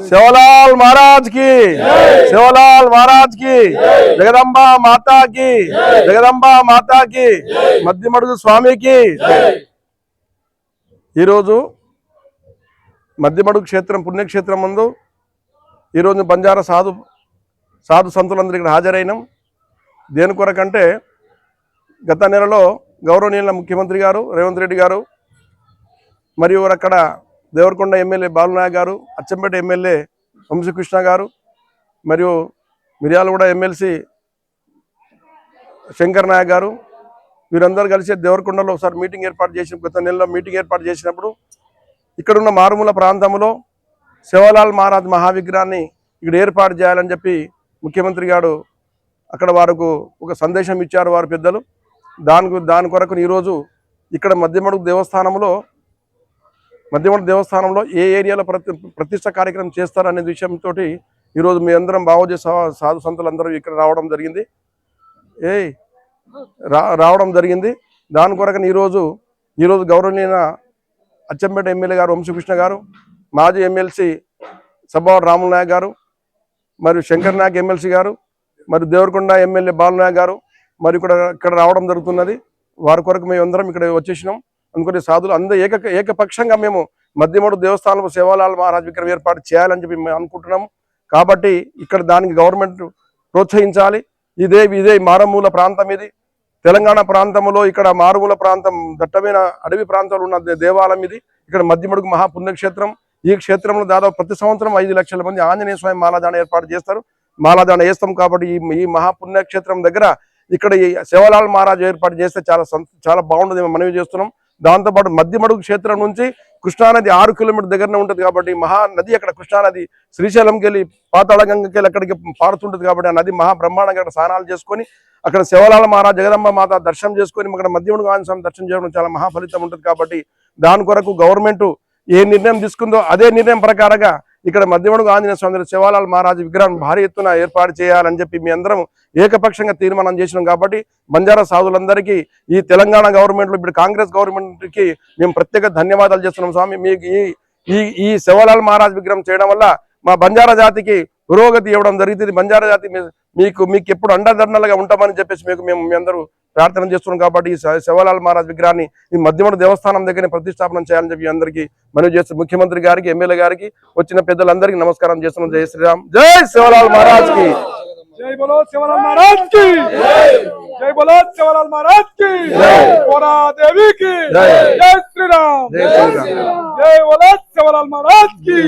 सेवालाल महाराज की, सेवालाल महाराज की, जगदंबा माता की, जगदंबा माता की, मध्यमడుగు स्वामी की। మధ్యమడుగు క్షేత్రం పుణ్యక్షేత్రం ముందు ఈరోజు బంజారా సాధు సంతులందరూ ఇక్కడ హాజరైనాం. దేని కొరకంటే గత నెలలో గౌరవనీయుల ముఖ్యమంత్రి గారు రేవంత్ రెడ్డి గారు మరియు అక్కడ దేవరకొండ ఎమ్మెల్యే బాలునాయక్ గారు, అచ్చంపేట ఎమ్మెల్యే వంశీకృష్ణ గారు మరియు మిర్యాలగూడ ఎమ్మెల్సీ శంకర్ నాయక్ గారు వీరందరూ కలిసి దేవరకొండలో ఒకసారి మీటింగ్ ఏర్పాటు చేసిన గత నెలలో మీటింగ్ ఏర్పాటు చేసినప్పుడు ఇక్కడున్న మారుమూల ప్రాంతంలో సేవాలాల్ మహారాజ్ మహావిగ్రహాన్ని ఇక్కడ ఏర్పాటు చేయాలని చెప్పి ముఖ్యమంత్రి గారు అక్కడ వారికి ఒక సందేశం ఇచ్చారు వారు పెద్దలు. దాని కొరకు ఈరోజు ఇక్కడ మధ్యమడుగు దేవస్థానంలో ఏ ఏరియాలో ప్రతిష్ట కార్యక్రమం చేస్తారనే విషయంతో ఈరోజు మీ అందరం బావోజీ సాధు సంతులందరూ ఇక్కడ రావడం జరిగింది. దాని కొరకు ఈరోజు గౌరవనీయ అచ్చంపేట ఎమ్మెల్యే గారు వంశీకృష్ణ గారు, మాజీ ఎమ్మెల్సీ సబ్బవరం రాములు నాయక్ గారు మరియు శంకర్ నాయక్ ఎమ్మెల్సీ గారు మరియు దేవరకొండ ఎమ్మెల్యే బాలునాయక్ గారు మరి ఇక్కడ రావడం జరుగుతున్నది. వారి కొరకు మేము అందరం ఇక్కడ వచ్చేసినాం. అనుకునే సాధులు అందరూ ఏకపక్షంగా మేము మధ్యమడుగు దేవస్థానంలో సేవాలాల్ మహారాజ్ విగ్రహం ఏర్పాటు చేయాలని చెప్పి మేము అనుకుంటున్నాము. కాబట్టి ఇక్కడ దానికి గవర్నమెంట్ ప్రోత్సహించాలి. ఇదే మారుమూల ప్రాంతం, ఇది తెలంగాణ ప్రాంతంలో ఇక్కడ మారుమూల ప్రాంతం, దట్టమైన అడవి ప్రాంతంలో ఉన్న దేవాలయం ఇది. ఇక్కడ మధ్యమడుగు మహాపుణ్యక్షేత్రం. ఈ క్షేత్రంలో దాదాపు ప్రతి సంవత్సరం 5 లక్షల మంది ఆంజనేయ స్వామి మాలాదాన ఏర్పాటు చేస్తారు. మాలాదాన వేస్తాం. కాబట్టి ఈ మహాపుణ్యక్షేత్రం దగ్గర ఇక్కడ ఈ సేవాలాల్ మహారాజ్ ఏర్పాటు చేస్తే చాలా బాగుంటుంది మనవి చేస్తున్నాం. దాంతోపాటు మధ్యమడుగు క్షేత్రం నుంచి కృష్ణానది 6 కిలోమీటర్ దగ్గరనే ఉంటుంది. కాబట్టి మహానది అక్కడ కృష్ణానది శ్రీశైలంకి వెళ్ళి పాతాళగంగకి వెళ్ళి అక్కడికి పారుతుంటుంది. కాబట్టి ఆ నది మహాబ్రహ్మాండంగా అక్కడ స్నానాలు చేసుకొని అక్కడ సేవాలాల్ మహారాజ్ జగదంబ మాత దర్శనం చేసుకొని అక్కడ మధ్యమడుగు ఆంజనేయ స్వామి దర్శనం చేయడం చాలా మహాఫలితం ఉంటుంది. కాబట్టి దాని కొరకు గవర్నమెంట్ ఏ నిర్ణయం తీసుకుందో అదే నిర్ణయం ప్రకారంగా ఇక్కడ మధ్యమడుగు ఆంజనేయ స్వామి సేవాలాల్ మహారాజ్ విగ్రహం భారీ ఎత్తున ఏర్పాటు చేయాలని చెప్పి మీ అందరం ఏకపక్షంగా తీర్మానం చేసినాం. కాబట్టి బంజారా సాధులందరికీ ఈ తెలంగాణ గవర్నమెంట్లో ఇప్పుడు కాంగ్రెస్ గవర్నమెంట్కి మేము ప్రత్యేక ధన్యవాదాలు చేస్తున్నాం. స్వామి మీకు ఈ సేవాలాల్ మహారాజ్ విగ్రహం చేయడం వల్ల మా బంజారా జాతికి పురోగతి ఇవ్వడం జరుగుతుంది. బంజారా జాతి మీకు ఎప్పుడు అండదండలుగా ఉంటామని చెప్పేసి మేము మీ అందరూ ప్రార్థన చేస్తున్నాం. కాబట్టి ఈ సేవాలాల్ మహారాజ్ విగ్రహాన్ని ఈ మధ్యమడుగు దేవస్థానం దగ్గర ప్రతిష్టాపన చేయాలని చెప్పి అందరికీ మనవి చేస్తూ ముఖ్యమంత్రి గారికి, ఎమ్మెల్యే గారికి, వచ్చిన పెద్దలందరికీ నమస్కారం చేస్తున్నాం. జై శ్రీరామ్, జై సేవాలాల్ మహారాజ్ కి, జై బోలో సేవాలాల్ మహారాజ్ కి, జై బోలో సేవాలాల్ మహారాజ్ కి, దేవి కి, జై శ్రీరామ్, జై బోలో సేవాలాల్ మహారాజ్ కి.